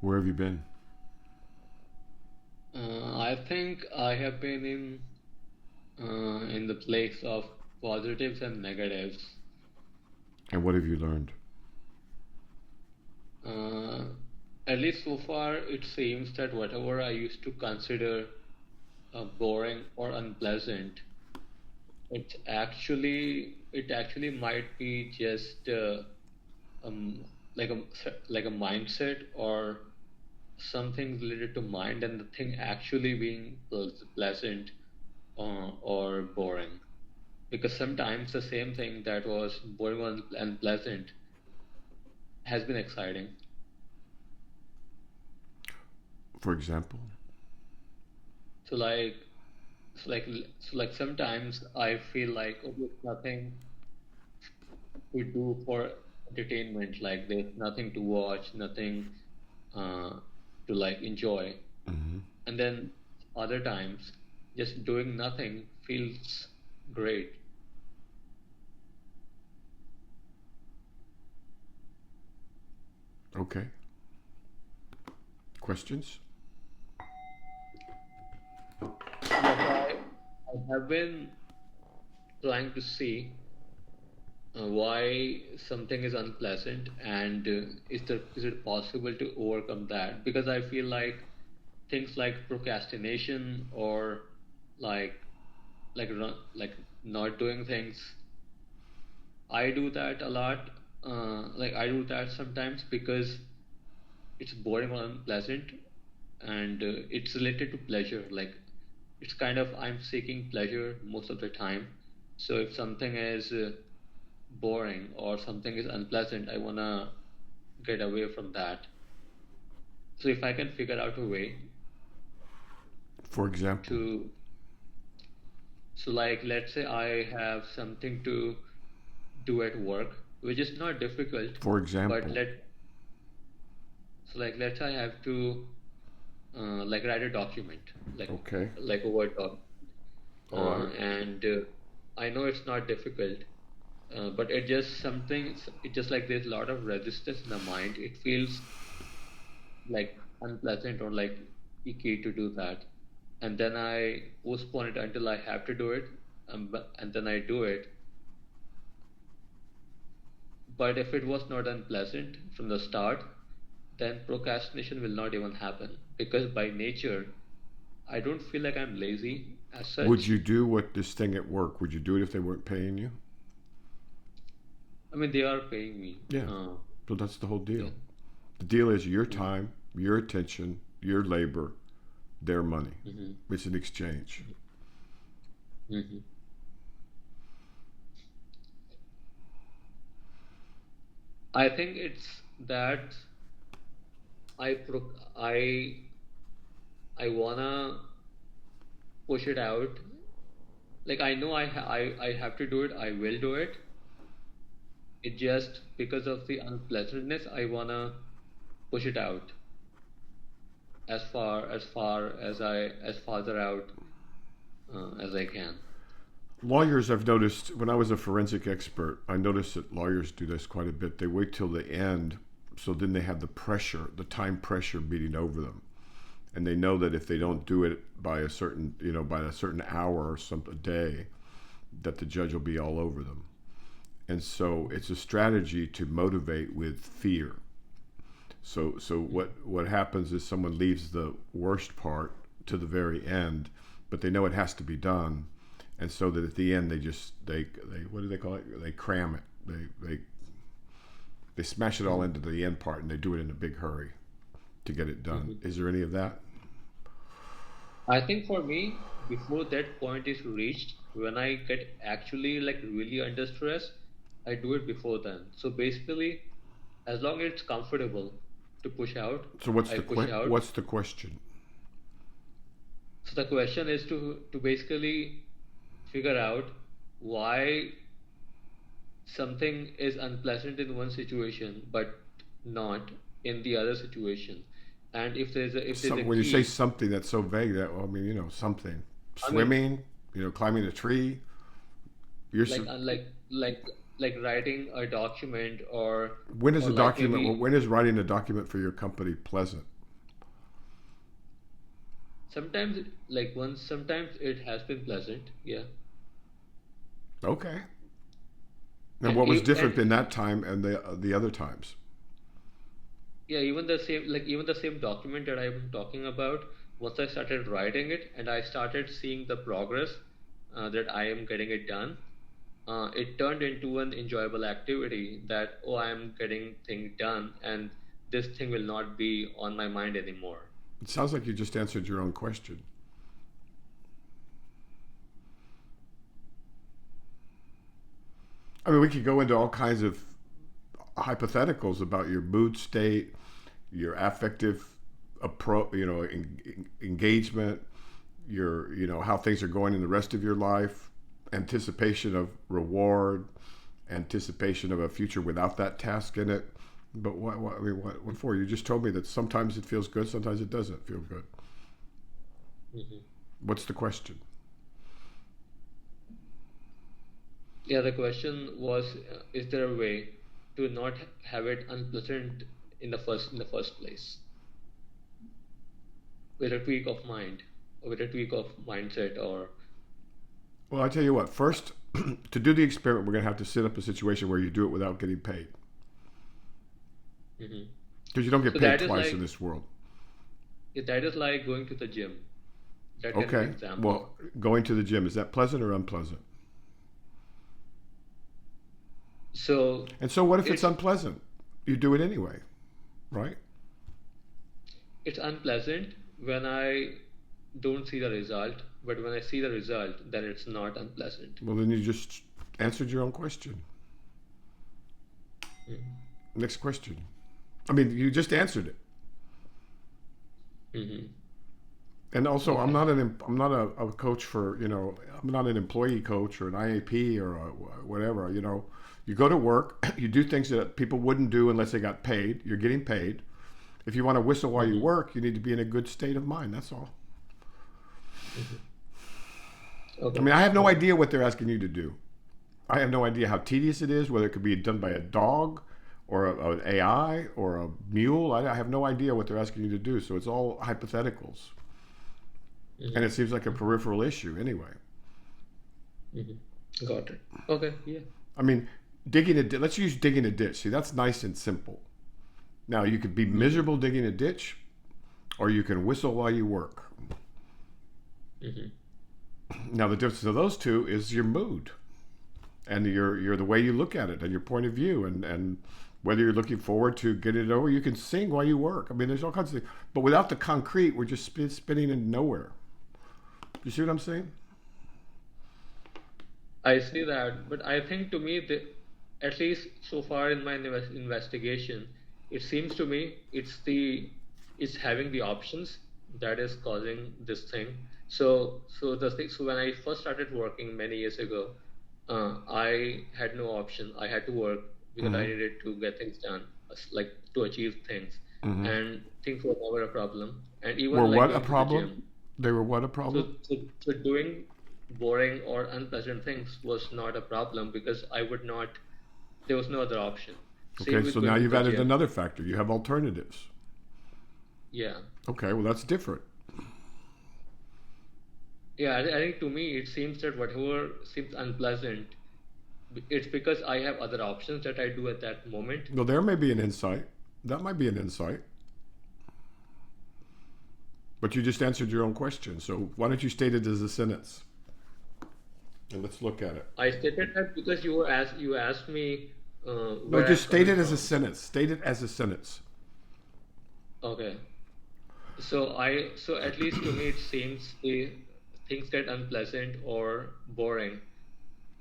Where have you been? I think I have been in the place of positives and negatives. And what have you learned? Uh, at least so far, it seems that whatever I used to consider boring or unpleasant, it actually might be just um like a like a mindset or something related to mind, and the thing actually being pleasant or boring. Because sometimes the same thing that was boring and unpleasant has been exciting. For example? So like, so like sometimes I feel like, oh, there's nothing to do for entertainment. Like there's nothing to watch, nothing uh, to like enjoy. Mm-hmm. And then other times, just doing nothing feels great. Okay. Questions? Like I have been trying to see why something is unpleasant, and is it possible to overcome that? Because I feel like things like procrastination or like like not doing things, I do that a lot. Like I do that sometimes because it's boring or unpleasant, and it's related to pleasure. Like it's kind of, I'm seeking pleasure most of the time. So if something is boring or something is unpleasant, I wanna get away from that. So if I can figure out a way For example? to, so like let's say I have something to do at work, which is not difficult, For but example? let's say I have to like write a document, like Okay. a Word doc, All right. and I know it's not difficult, but it just like there's a lot of resistance in the mind. It feels like unpleasant or like icky to do that, and then I postpone it until I have to do it, and then I do it. But if it was not unpleasant from the start, then procrastination will not even happen, because by nature I don't feel like I'm lazy as Would such. you do what this thing at work? Would you do it if they weren't paying you? I mean, they are paying me. Yeah. So that's the whole Yeah. deal. The deal is your Mm-hmm. time, your attention, your labor, their money. Mm-hmm. It's an exchange. Mm-hmm. I think it's that I pro I wanna push it out. Like I know I have to do it. I will do it. It just because of the unpleasantness, I wanna push it out as farther out as I can. Lawyers, I've noticed when I was a forensic expert, I noticed that lawyers do this quite a bit. They wait till the end, so then they have the pressure, the time pressure beating over them. And they know that if they don't do it by a certain, by a certain hour or some a day, that the judge will be all over them. And so it's a strategy to motivate with fear. So what happens is someone leaves the worst part to the very end, but they know it has to be done, and so that at the end they what do they call it? They cram it. They smash it all Mhm. into the end part, and they do it in a big hurry to get it done. Mhm. Is there any of that? I think for me, before that point is reached, when I get actually like really under stress, I do it before then. So basically, as long as it's comfortable to push out, So I push out. what's the question? So the question is to basically figure out why something is unpleasant in one situation but not in the other situation. And if there's a When you say key, something that's so vague that, well, I mean, something, I mean, swimming, climbing a tree. You're like so, like like like writing a document When is or a like document? maybe When is writing a document for your company pleasant? sometimes like once sometimes it has been pleasant, yeah. Okay. And And what was and different in that time and the other times? yeah, even the same document that I'm talking about, once I started writing it and I started seeing the progress that I am getting it done, it turned into an enjoyable activity that, oh, I'm getting things done and this thing will not be on my mind anymore. It sounds like you just answered your own question. I mean, we could go into all kinds of hypotheticals about your mood state, your affective approach, engagement, your, how things are going in the rest of your life, anticipation of reward, anticipation of a future without that task in it. But what for? You just told me that sometimes it feels good, sometimes it doesn't feel good. Hmm. What's the question? Yeah, the question was, is there a way to not have it unpleasant in the first place, with a tweak of mind, or with a tweak of mindset, or Well, I tell you what. First, to do the experiment, we're going to have to set up a situation where you do it without getting paid, hmm. because you don't get So paid twice in this world. that is like going to the gym. That can be Okay. example. Well, going to the gym, is that pleasant or unpleasant? So And so, what if it's it's unpleasant? You do it anyway, right? it's unpleasant when I don't see the result, but when I see the result, then it's not unpleasant. Well, then you just answered your own question. Next question. I mean, you just answered it. Mm-hmm. And also, Okay. I'm not a coach for, I'm not an employee coach or an IAP or whatever. You go to work, you do things that people wouldn't do unless they got paid. You're getting paid. If you want to whistle while you Mm-hmm. work, you need to be in a good state of mind. That's all. Mm-hmm. I Okay. mean, I have no Okay. idea what they're asking you to do. I have no idea how tedious it is, whether it could be done by a dog or an AI or a mule. I have no idea what they're asking you to do. So it's all hypotheticals. And it Mm-hmm. seems like a peripheral issue anyway. Mm-hmm. Got it. Okay. Yeah. I mean, let's use digging a ditch. See, that's nice and simple. Now, you could be Mm-hmm. miserable digging a ditch, or you can whistle while you work. Mm-hmm. Now, the difference of those two is your mood and your the way you look at it and your point of view and whether you're looking forward to getting it over. You can sing while you work. I mean, there's all kinds of things. But without the concrete, we're just spinning in nowhere. You see what I'm saying? I see that, but I think to me, at least so far in my investigation, it seems to me it's having the options that is causing this thing. So when I first started working many years ago, I had no option. I had to work because I Mm-hmm. needed to get things done, like to achieve things, Mm-hmm. and things were never a problem. And Were even like what a going to the problem? gym. They were what a So, problem? so doing boring or unpleasant things was not a problem because I would not, there was no other option. Okay, Same with so now going to you've the added gym. another factor. You have alternatives. Yeah. Okay, well, that's different. Yeah, I think to me, it seems that whatever seems unpleasant, it's because I have other options that I do at that moment. Well, there may be an insight. That might be an insight. But you just answered your own question. So why don't you state it as a sentence? And let's look at it. I stated that because you asked me No, where just I'm state coming it as a from. sentence. State it as a sentence. Okay. So at least to me, it seems the things get unpleasant or boring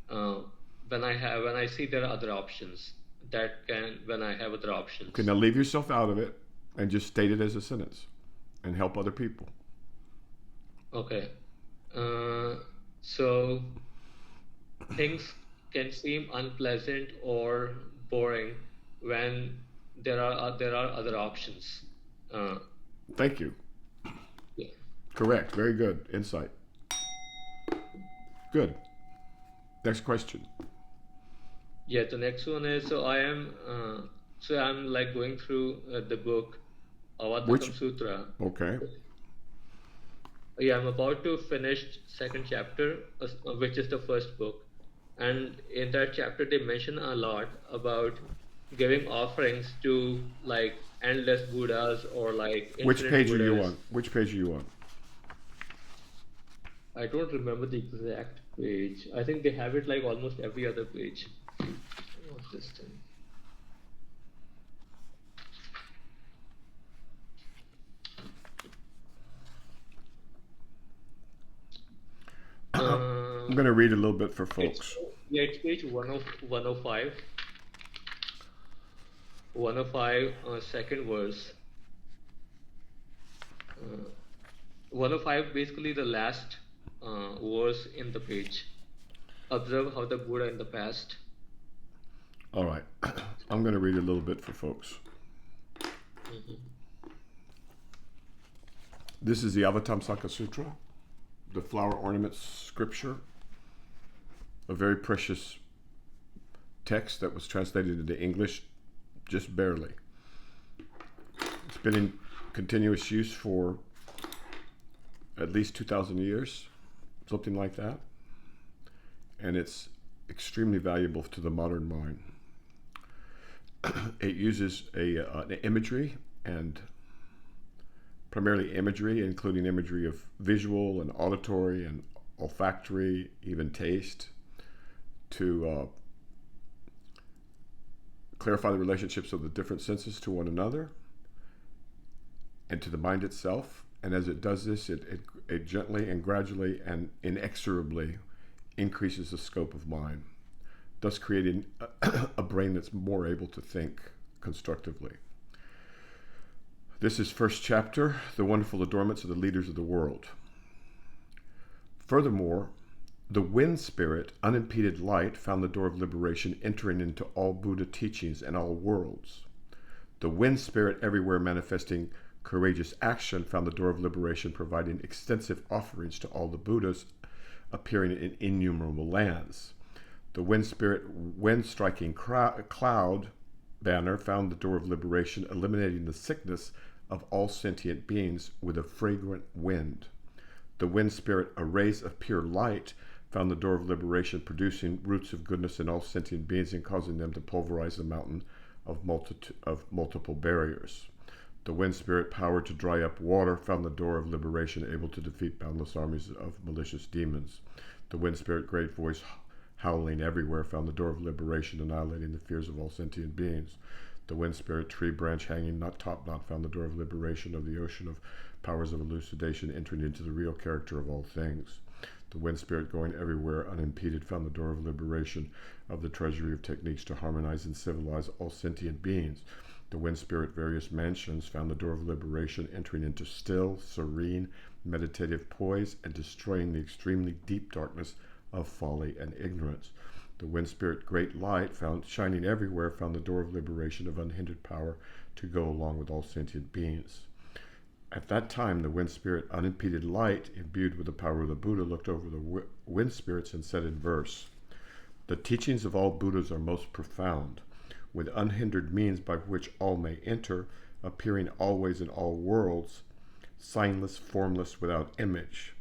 uh, when I see there are other options that can when I have other Okay, options. now leave yourself out of it and just state it as a sentence and help other people. Okay. Uh, so things can seem unpleasant or boring when there are other options. Uh, Thank you. yeah. Correct. Very good. Insight. Good. Next question. Yeah, the next one is I'm like going through the book Which? Avatakam Sutra. Okay. Yeah, I'm about to finish second chapter, which is the first book. And in that chapter, they mention a lot about giving offerings to like endless Buddhas or like Which infinite page are you Buddhas. on? Which page are you on? I don't remember the exact page. I think they have it like almost every other page. What's this thing? I'm going to read a little bit for It's folks. yeah, it's page 105, 105, second verse. 105, basically the last verse in the page. Observe how the Buddha in the past. All right. I'm going to read a little bit for folks. This is the Avatamsaka Sutra, the Flower Ornament Scripture, a very precious text that was translated into English just barely. It's been in continuous use for at least 2,000 years, something like that. And it's extremely valuable to the modern mind. It uses an imagery, and primarily imagery, including imagery of visual and auditory and olfactory, even taste, to clarify the relationships of the different senses to one another and to the mind itself. And as it does this, it gently and gradually and inexorably increases the scope of mind, thus creating a brain that's more able to think constructively. This is first chapter, The Wonderful Adornments of the Leaders of the World. Furthermore, the wind spirit, unimpeded light, found the door of liberation, entering into all Buddha teachings and all worlds. The wind spirit, everywhere manifesting courageous action, found the door of liberation, providing extensive offerings to all the Buddhas, appearing in innumerable lands. The wind spirit, wind-striking cloud banner, found the door of liberation, eliminating the sickness of all sentient beings with a fragrant wind. The wind spirit, a rays of pure light, found the door of liberation, producing roots of goodness in all sentient beings and causing them to pulverize the mountain of multiple barriers. The wind spirit, power to dry up water, found the door of liberation, able to defeat boundless armies of malicious demons. The wind spirit, great voice, howling everywhere, found the door of liberation, annihilating the fears of all sentient beings. The wind spirit, tree branch hanging not top knot, found the door of liberation of the ocean of powers of elucidation, entering into the real character of all things. The wind spirit, going everywhere unimpeded, found the door of liberation of the treasury of techniques to harmonize and civilize all sentient beings. The wind spirit, various mansions, found the door of liberation, entering into still, serene, meditative poise and destroying the extremely deep darkness of folly and ignorance. The wind spirit, great light, found shining everywhere, found the door of liberation of unhindered power to go along with all sentient beings. At that time, the wind spirit, unimpeded light, imbued with the power of the Buddha, looked over the wind spirits and said in verse, "The teachings of all Buddhas are most profound, with unhindered means by which all may enter, appearing always in all worlds, signless, formless, without image.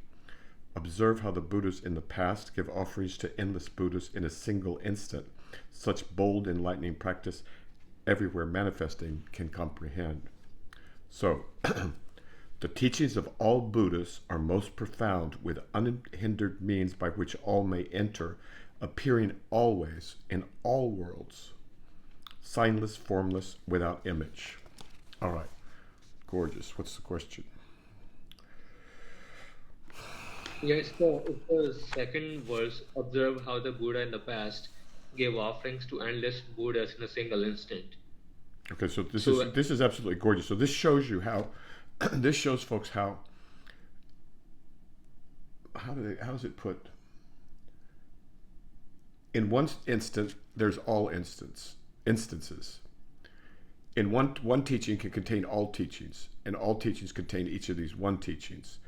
Observe how the Buddhas in the past give offerings to endless Buddhas in a single instant. Such bold, enlightening practice, everywhere manifesting, can comprehend." So, the teachings of all Buddhas are most profound, with unhindered means by which all may enter, appearing always in all worlds, signless, formless, without image. All right, gorgeous. What's the question? Yeah, it's the second verse. Observe how the Buddha in the past gave offerings to endless Buddhas in a single instant. Okay, so So this is absolutely gorgeous. So this shows you how, this shows folks how how is it put? In one instant, there's all instances. In one teaching can contain all teachings, and all teachings contain each of these one teachings.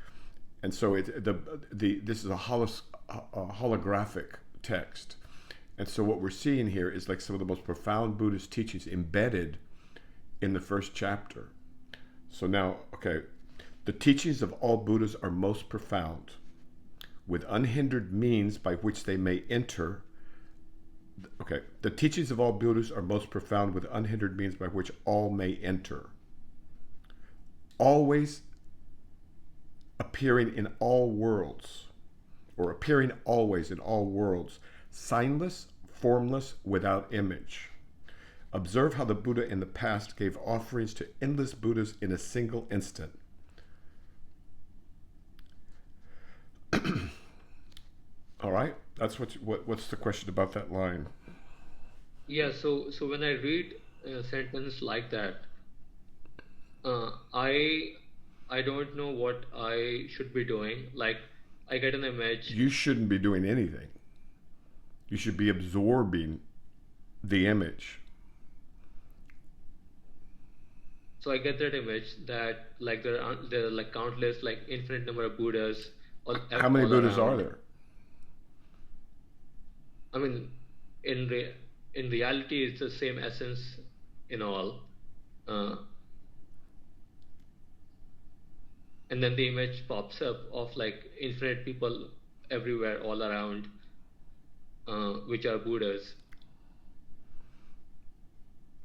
And so this is a holographic text, And so what we're seeing here is like some of the most profound Buddhist teachings embedded in the first chapter. So now, okay, the teachings of all Buddhas are most profound, with unhindered means by which they may enter. Okay, the teachings of all Buddhas are most profound, with unhindered means by which all may enter. Always appearing in all worlds, or appearing always in all worlds, signless, formless, without image. Observe how the Buddha in the past gave offerings to endless Buddhas in a single instant. All right, that's what's the question about that line? Yeah, so when I read a sentence like that, I don't know what I should be doing. Like, I get an image. You shouldn't be doing anything. You should be absorbing the image. So I get that image that like there are like countless, like infinite number of Buddhas. How many all Buddhas around. are there? I mean, in reality, it's the same essence in all. And then the image pops up of like infinite people everywhere, all around, which are Buddhas.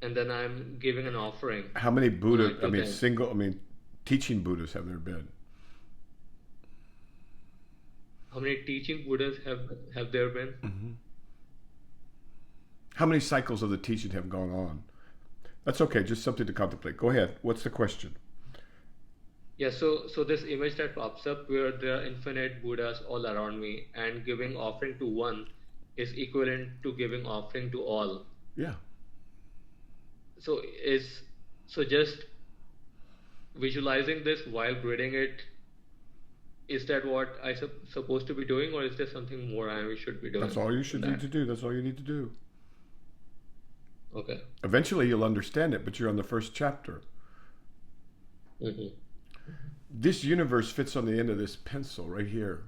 And then I'm giving an offering. How many Buddha? to them. Teaching Buddhas have there been? How many teaching Buddhas have there been? Mm-hmm. How many cycles of the teaching have gone on? That's okay, just something to contemplate. Go ahead. What's the question? Yeah, so this image that pops up where there are infinite Buddhas all around me, and giving offering to one is equivalent to giving offering to all. Yeah. So just visualizing this while reading it, is that what I supposed to be doing, or is there something more I should be doing? That's all you should need to do. That's all you need to do. Okay. Eventually you'll understand it, but you're on the first chapter. Mm-hmm. This universe fits on the end of this pencil right here.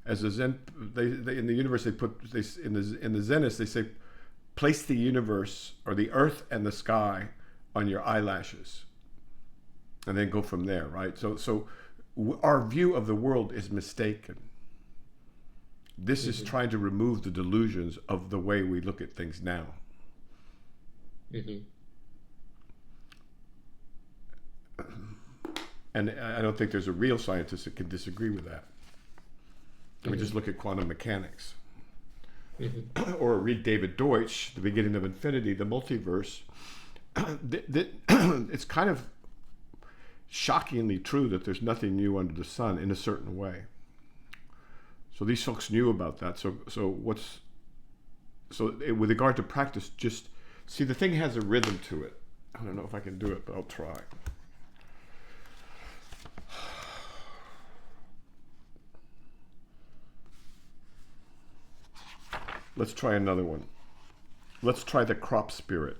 As a Zen, they in the universe in the Zenists they say, place the universe or the earth and the sky on your eyelashes, and then go from there. Right. So our view of the world is mistaken. This is trying to remove the delusions of the way we look at things now. Mm-hmm. And I don't think there's a real scientist that can disagree with that. I mean, just look at quantum mechanics. Or read David Deutsch, The Beginning of Infinity, the multiverse. It's kind of shockingly true that there's nothing new under the sun in a certain way. So these folks knew about that. So with regard to practice, just see, the thing has a rhythm to it. I don't know if I can do it, but I'll try. Let's try another one. Let's try the crop spirit.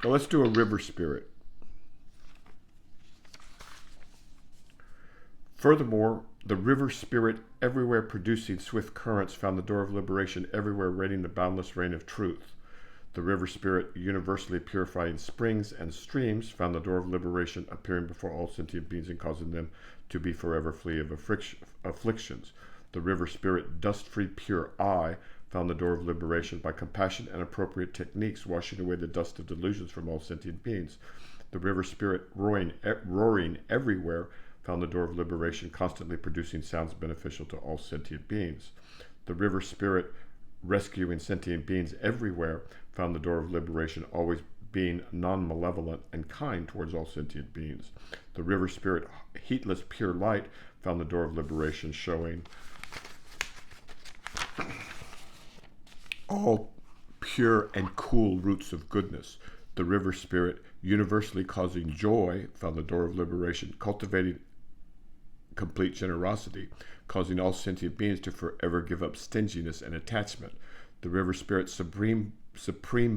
Now let's do a river spirit. Furthermore, the river spirit, everywhere producing swift currents, found the door of liberation, everywhere raining the boundless rain of truth. The river spirit, universally purifying springs and streams, found the door of liberation, appearing before all sentient beings and causing them to be forever free of afflictions. The river spirit, dust-free pure eye, found the door of liberation by compassion and appropriate techniques, washing away the dust of delusions from all sentient beings. The river spirit, roaring everywhere, found the door of liberation, constantly producing sounds beneficial to all sentient beings. The river spirit, rescuing sentient beings everywhere, found the door of liberation, always being non-malevolent and kind towards all sentient beings. The river spirit, heatless pure light, found the door of liberation, showing all pure and cool roots of goodness. The river spirit, universally causing joy, found the door of liberation, cultivating complete generosity, causing all sentient beings to forever give up stinginess and attachment. The river spirit, supreme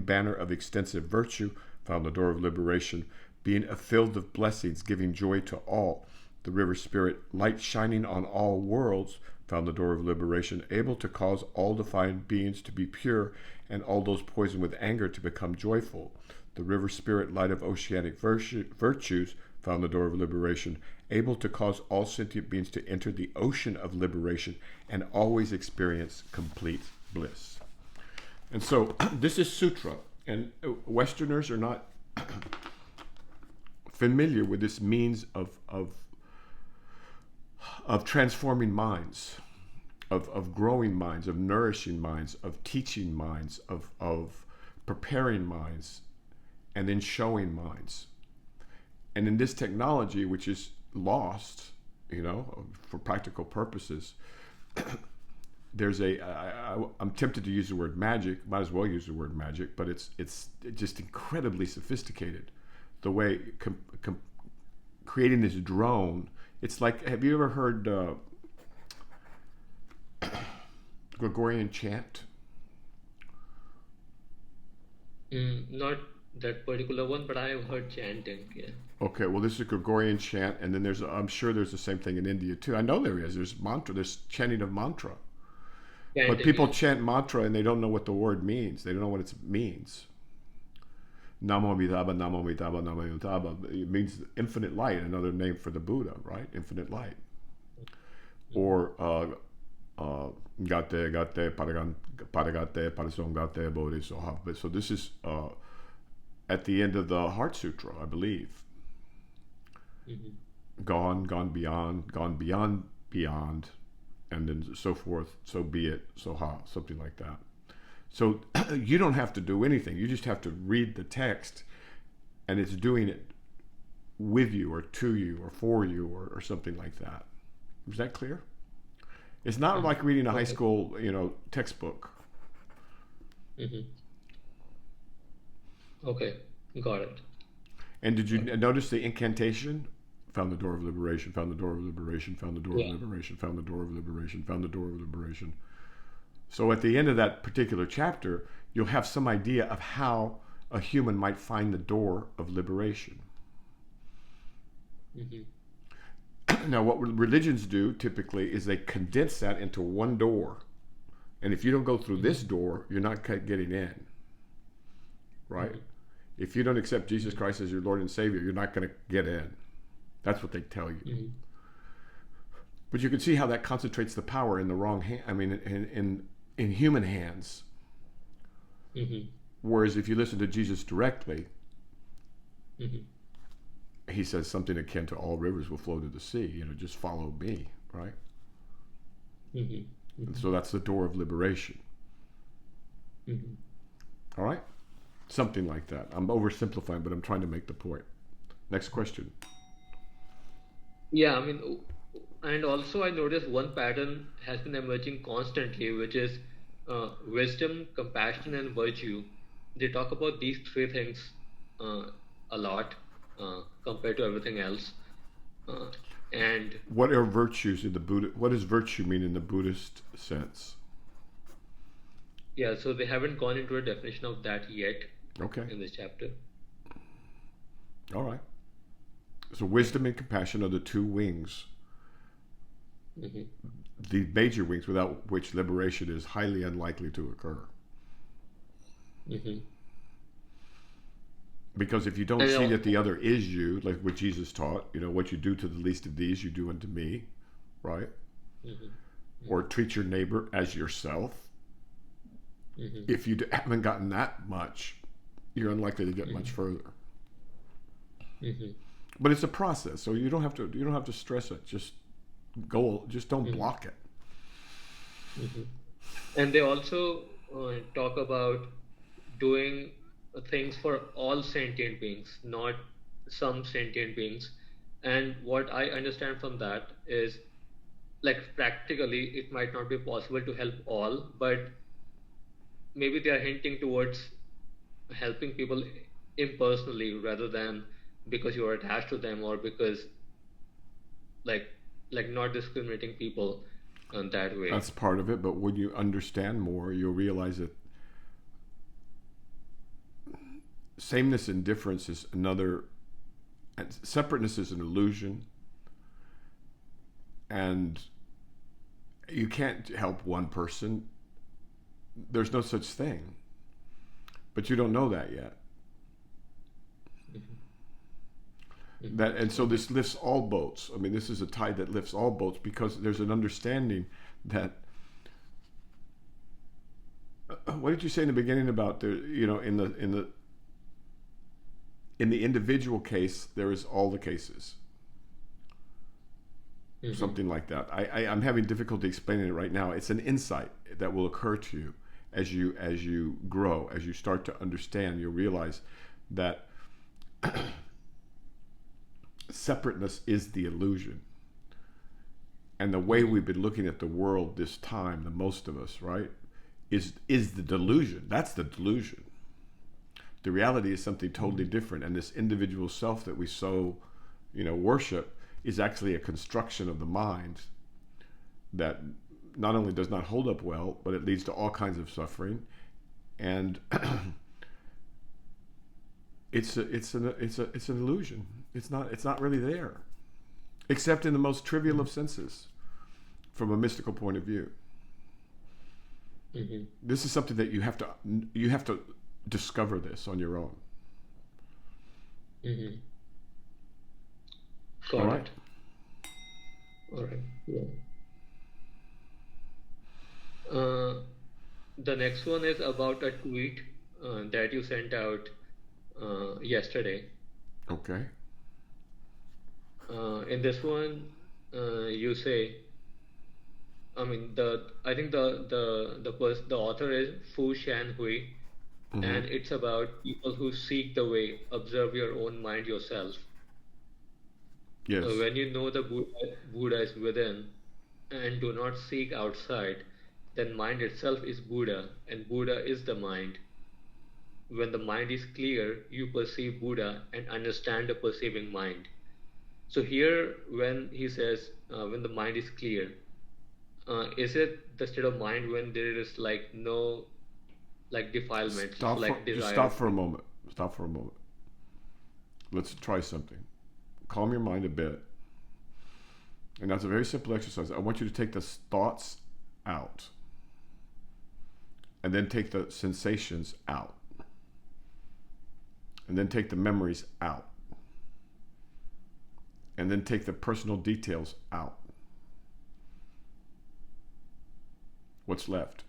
banner of extensive virtue, found the door of liberation, being a field of blessings, giving joy to all. The river spirit, light shining on all worlds, found the door of liberation, able to cause all defined beings to be pure and all those poisoned with anger to become joyful. The river spirit light of oceanic virtues, found the door of liberation, able to cause all sentient beings to enter the ocean of liberation and always experience complete bliss. And so this is sutra, and Westerners are not familiar with this means of transforming minds, of growing minds, of nourishing minds, of teaching minds, of preparing minds, and then showing minds. And in this technology, which is lost, for practical purposes, there's I'm tempted to use the word magic, might as well use the word magic, but it's just incredibly sophisticated. The way creating this drone, it's like, have you ever heard Gregorian chant? Not that particular one, but I have heard chanting. Yeah. Okay, well, this is Gregorian chant, and then I'm sure there's the same thing in India too. I know there is. There's mantra. There's chanting of mantra. Chanting, But people yeah. chant mantra and they don't know what the word means. They don't know what it means. Namo Amitabha, Namo Amitabha, Namo Amitabha. It means infinite light, another name for the Buddha, right? Infinite light. Or Gate, Gate, Paragate, Parasongate, Bodhisattva. So this is at the end of the Heart Sutra, I believe. Gone, gone beyond, beyond, and then so forth, so be it, so ha, something like that. So you don't have to do anything. You just have to read the text, and it's doing it with you or to you or for you or something like that. Is that clear? It's not like reading a high school, textbook. Okay, got it. And did you notice the incantation? Found the door of liberation, found the door of liberation, found the door of liberation, found the door of liberation, found the door of liberation. So at the end of that particular chapter, you'll have some idea of how a human might find the door of liberation. Now, what religions do typically is they condense that into one door. And if you don't go through this door, you're not getting in. Right? If you don't accept Jesus Christ as your Lord and Savior, you're not going to get in. That's what they tell you. But you can see how that concentrates the power in the wrong hand. I mean, in human hands. Whereas if you listen to Jesus directly, he says something akin to all rivers will flow to the sea. Just follow me, right? And so that's the door of liberation. All right? Something like that. I'm oversimplifying, but I'm trying to make the point. Next question. Yeah, I mean, and also I noticed one pattern has been emerging constantly, which is wisdom, compassion, and virtue. They talk about these three things a lot compared to everything else. And what are virtues in the Buddha? What does virtue mean in the Buddhist sense? Yeah, so they haven't gone into a definition of that yet. Okay. In this chapter. All right. So wisdom and compassion are the two wings. The major wings without which liberation is highly unlikely to occur. Because if you don't see that the other is you, like what Jesus taught, what you do to the least of these, you do unto me, right? Or treat your neighbor as yourself. If you haven't gotten that much, you're unlikely to get much further. But it's a process, so you don't have to stress it. Just don't block it. And they also talk about doing things for all sentient beings, not some sentient beings. And what I understand from that is, like, practically it might not be possible to help all, but maybe they are hinting towards helping people impersonally rather than because you are attached to them, or because like not discriminating people in that way. That's part of it, but when you understand more, you'll realize that sameness and difference is another, and separateness is an illusion, and You can't help one person. There's no such thing. But you don't know that yet. That, and so this lifts all boats. I mean, this is a tide that lifts all boats because there's an understanding that. What did you say in the beginning about the, in the individual case there is all the cases, something like that. I'm having difficulty explaining it right now. It's an insight that will occur to you as you grow, as you start to understand. You'll realize that separateness is the illusion, and the way we've been looking at the world this time, the most of us, right, is the delusion. That's the delusion. The reality is something totally different, and this individual self that we so, worship is actually a construction of the mind that not only does not hold up well, but it leads to all kinds of suffering, and it's an illusion. It's not really there, except in the most trivial of senses, from a mystical point of view. This is something that you have to discover this on your own. Got All right. it. All right. Yeah. The next one is about a tweet that you sent out yesterday. Okay. In this one, you say, I think the author is Fu-Shan-Hui, and it's about people who seek the way. Observe your own mind yourself. Yes. When you know the Buddha is within and do not seek outside, then mind itself is Buddha, and Buddha is the mind. When the mind is clear, you perceive Buddha and understand the perceiving mind. So here, when he says, when the mind is clear, is it the state of mind when there is no defilement, Just stop for a moment. Stop for a moment. Let's try something. Calm your mind a bit. And that's a very simple exercise. I want you to take the thoughts out. And then take the sensations out. And then take the memories out. And then take the personal details out. What's left?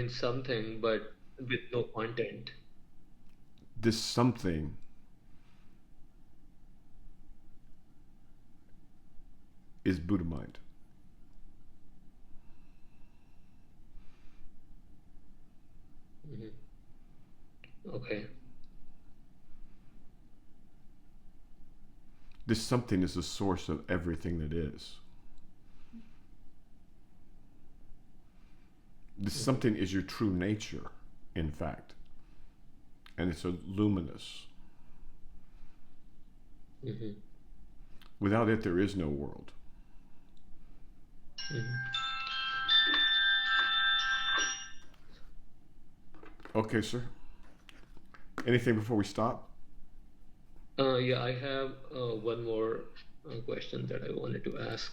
Something, but with no content. This something is Buddha mind. Okay. This something is the source of everything that is. This something is your true nature, in fact. And it's a luminous. Without it, there is no world. Okay, sir. Anything before we stop? Yeah, I have one more question that I wanted to ask.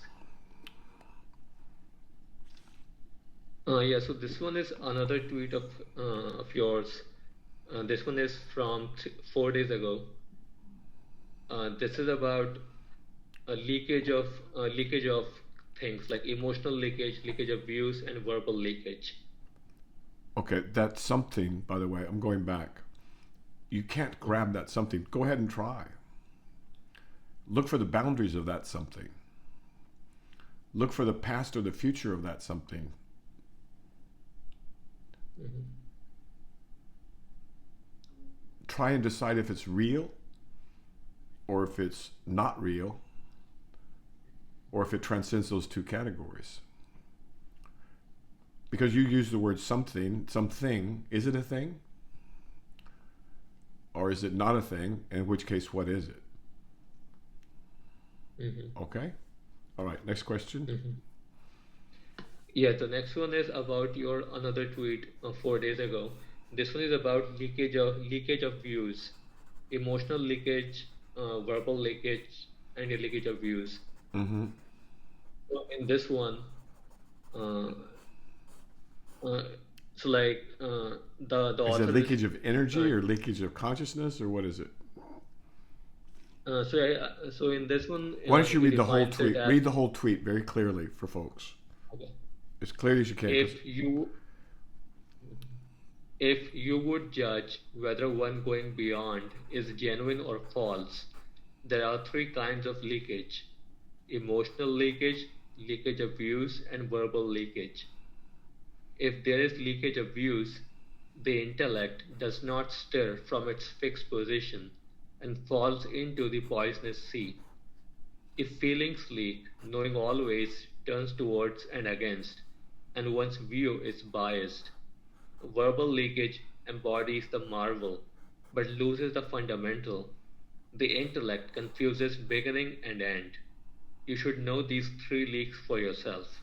Yeah, so this one is another tweet of yours. This one is from 4 days ago. This is about a leakage of things like emotional leakage of views, and verbal leakage. Okay, that something, by the way, I'm going back. You can't grab that something. Go ahead and try. Look for the boundaries of that something. Look for the past or the future of that something. Try and decide if it's real or if it's not real, or if it transcends those two categories. Because you use the word something. Is it a thing? Or is it not a thing? In which case, what is it? Okay? All right, next question. Yeah, the next one is about your another tweet 4 days ago. This one is about leakage of views, emotional leakage, verbal leakage, and your leakage of views. Mm-hmm. So in this one, uh, uh, so like the Is it author is leakage of uh, energy or leakage of consciousness, or what is it? so in this one Why don't you he read the whole defines it tweet? as, Read the whole tweet very clearly for folks, okay, as clearly as you can. Because if you would judge whether one going beyond is genuine or false, there are three kinds of leakage: emotional leakage, leakage of views, and verbal leakage. If there is leakage of views, the intellect does not stir from its fixed position and falls into the poisonous sea. If feelings leak, knowing always turns towards and against, and one's view is biased. Verbal leakage embodies the marvel, but loses the fundamental. The intellect confuses beginning and end. You should know these three leaks for yourself.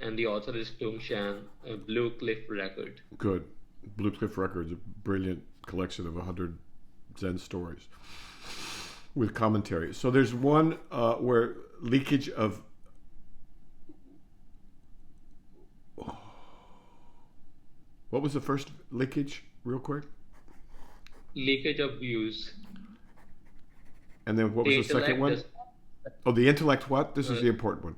And the author is Tung-Shan, a Blue Cliff Record. good. Blue Cliff Records, a brilliant collection of 100 Zen stories with commentary. So there's one where leakage of what was the first leakage, real quick, Leakage of views. and then what was The the second intellect one? does Oh, the intellect. What? This is uh, the important one.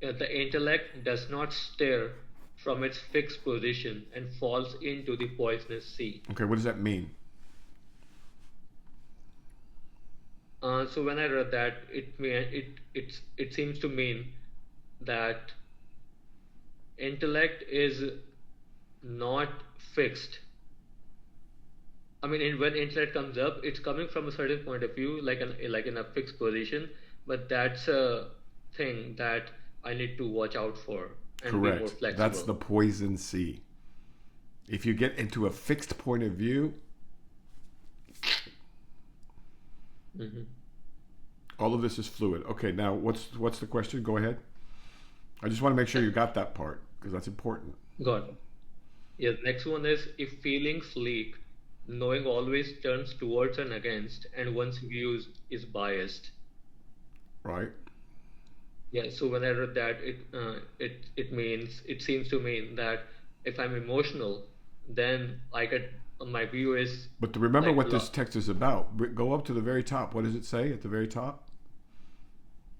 the intellect does not stir from its fixed position and falls into the poisonous sea. Okay, what does that mean? So when I read that, it seems to mean that intellect is not fixed. I mean, when intellect comes up, it's coming from a certain point of view, like in a fixed position. But that's a thing that I need to watch out for and be more Correct. That's flexible. the poison sea. If you get into a fixed point of view, Hmm. all of this is fluid. Okay, now what's the question? Go ahead. I just want to make sure you got that part because that's important. Got it. Yeah. Next one is, if feelings leak, knowing always turns towards and against, and one's views is biased. Right? Yeah, so when I read that, it seems to mean that if I'm emotional, then I get my view is But to remember like what this text is about, go up to the very top. What does it say at the very top?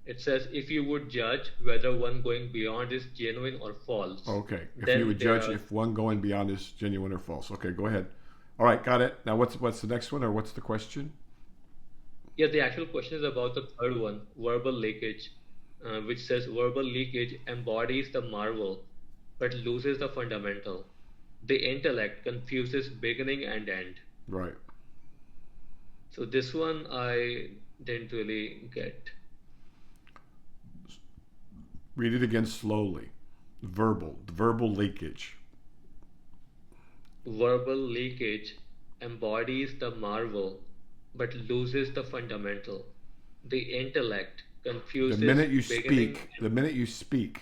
it says, if you would judge whether one going beyond is genuine or false, Okay. If you then would there judge are, if one going beyond is genuine or false. Okay, go ahead. All right, got it. Now what's the next one or what's the question? yeah, the actual question is about the third one, verbal leakage, which says verbal leakage embodies the marvel, but loses the fundamental. The intellect confuses beginning and end. Right. So this one I didn't really get. Read it again slowly. Verbal leakage. Verbal leakage embodies the marvel, but loses the fundamental. The intellect The confuses minute you beginning. speak, the minute you speak,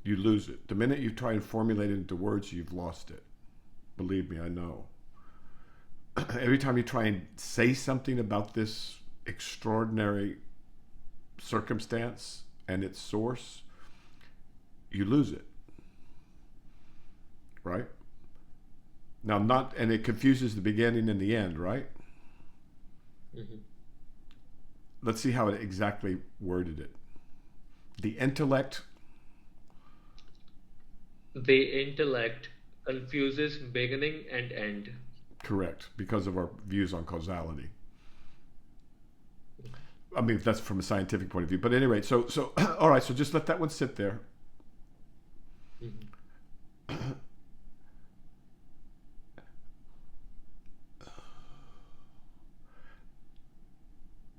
you lose it. The minute you try and formulate it into words, you've lost it. Believe me, I know. Every time you try and say something about this extraordinary circumstance and its source, you lose it. Right? Now, and it confuses the beginning and the end, right? Mhm. Let's see how it exactly worded it. The intellect, The intellect confuses beginning and end. correct, because of our views on causality. I mean, that's from a scientific point of view. But anyway, so all right, so just let that one sit there. Mhm.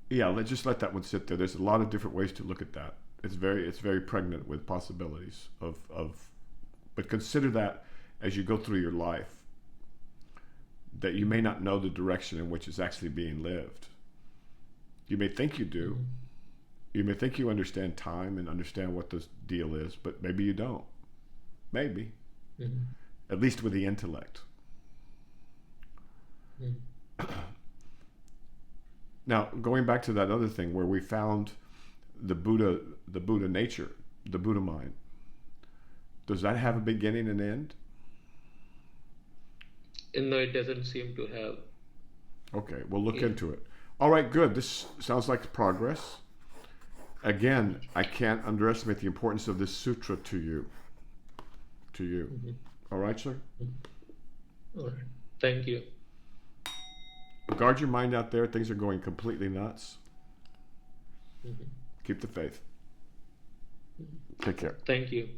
Yeah, just let that one sit there. There's a lot of different ways to look at that. It's very pregnant with possibilities but consider that as you go through your life, that you may not know the direction in which it's actually being lived. You may think you do. Mhm. You may think you understand time and understand what this deal is, but maybe you don't. Maybe. Mhm. At least with the intellect. Mhm. Now, going back to that other thing where we found the Buddha nature, the Buddha mind, does that have a beginning and end? No, it doesn't seem to have. Okay, we'll look into it. All right, good. This sounds like progress. Again, I can't underestimate the importance of this sutra to you. All right, sir? All right. Thank you. Guard your mind out there. Things are going completely nuts. Keep the faith. Take care. Thank you.